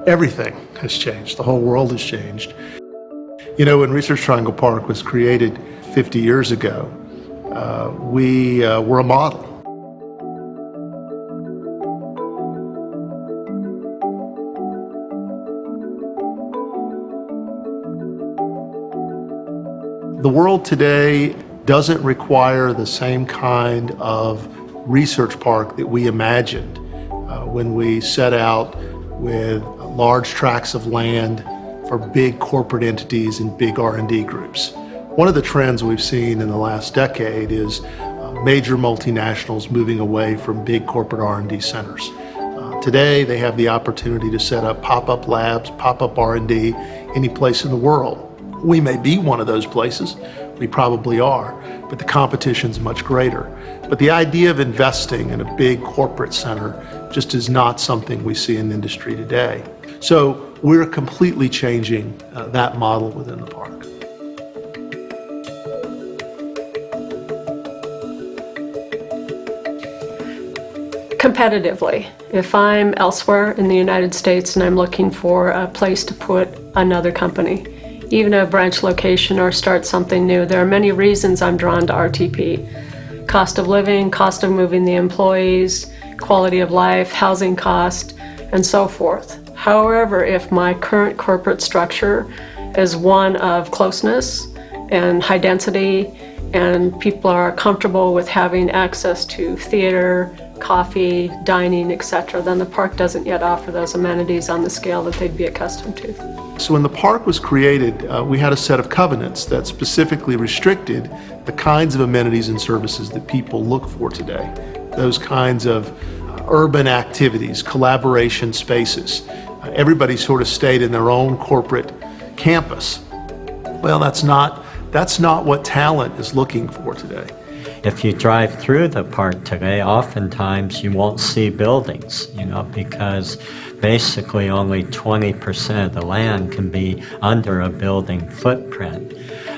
everything has changed. The whole world has changed. You know, when Research Triangle Park was created 50 years ago, we were a model. The world today doesn't require the same kind of research park that we imagined when we set out with large tracts of land for big corporate entities and big R&D groups. One of the trends we've seen in the last decade is major multinationals moving away from big corporate R&D centers. Today, they have the opportunity to set up pop-up labs, pop-up R&D any place in the world. We may be one of those places, we probably are, but the competition's much greater. But the idea of investing in a big corporate center just is not something we see in the industry today. So we're completely changing that model within the park. Competitively, if I'm elsewhere in the United States and I'm looking for a place to put another company, even a branch location or start something new, there are many reasons I'm drawn to RTP. Cost of living, cost of moving the employees, quality of life, housing cost, and so forth. However, if my current corporate structure is one of closeness and high density, and people are comfortable with having access to theater, coffee, dining, etc., then the park doesn't yet offer those amenities on the scale that they'd be accustomed to. So when the park was created, we had a set of covenants that specifically restricted the kinds of amenities and services that people look for today. Those kinds of urban activities, collaboration spaces. Everybody sort of stayed in their own corporate campus. Well, that's not what talent is looking for today. If you drive through the park today, oftentimes you won't see buildings, because basically only 20% of the land can be under a building footprint.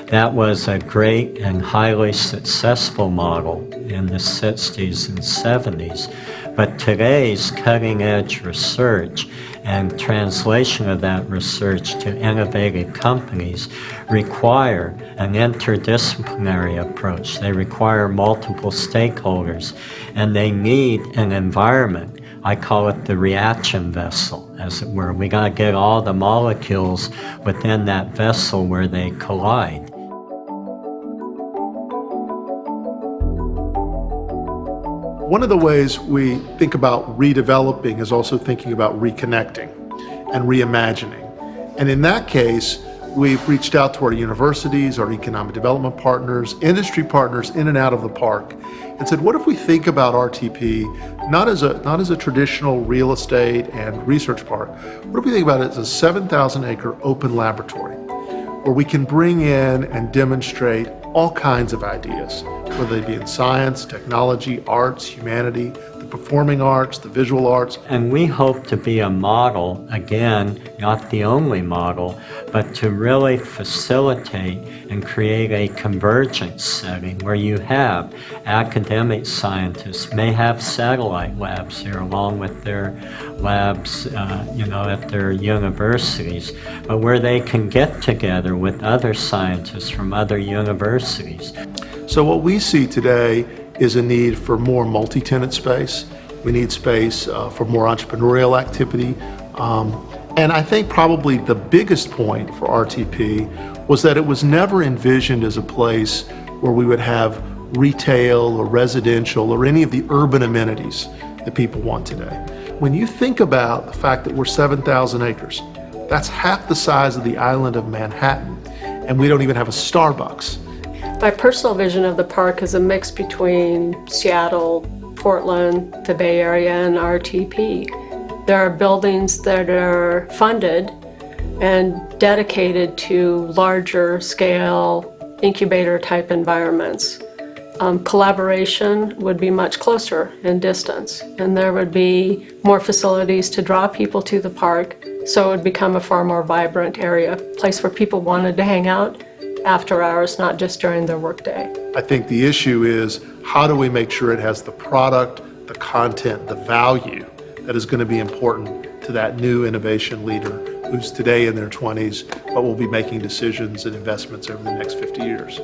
That was a great and highly successful model in the 60s and 70s, but today's cutting-edge research and translation of that research to innovative companies require an interdisciplinary approach. They require multiple stakeholders, and they need an environment. I call it the reaction vessel, as it were. We got to get all the molecules within that vessel where they collide. One of the ways we think about redeveloping is also thinking about reconnecting and reimagining. And in that case, we've reached out to our universities, our economic development partners, industry partners in and out of the park, and said, what if we think about RTP not as a traditional real estate and research park? What if we think about it as a 7,000-acre open laboratory where we can bring in and demonstrate all kinds of ideas, whether they be in science, technology, arts, humanity, the performing arts, the visual arts. And we hope to be a model, again, not the only model, but to really facilitate and create a convergence setting where you have academic scientists, may have satellite labs here along with their labs, at their universities, but where they can get together with other scientists from other universities. So what we see today is a need for more multi-tenant space. We need space for more entrepreneurial activity. And I think probably the biggest point for RTP was that it was never envisioned as a place where we would have retail or residential or any of the urban amenities that people want today. When you think about the fact that we're 7,000 acres, that's half the size of the island of Manhattan, and we don't even have a Starbucks. My personal vision of the park is a mix between Seattle, Portland, the Bay Area, and RTP. There are buildings that are funded and dedicated to larger scale incubator type environments. Collaboration would be much closer in distance, and there would be more facilities to draw people to the park, so it would become a far more vibrant area, a place where people wanted to hang out after hours, not just during their workday. I think the issue is, how do we make sure it has the product, the content, the value that is going to be important to that new innovation leader who's today in their 20s, but will be making decisions and investments over the next 50 years.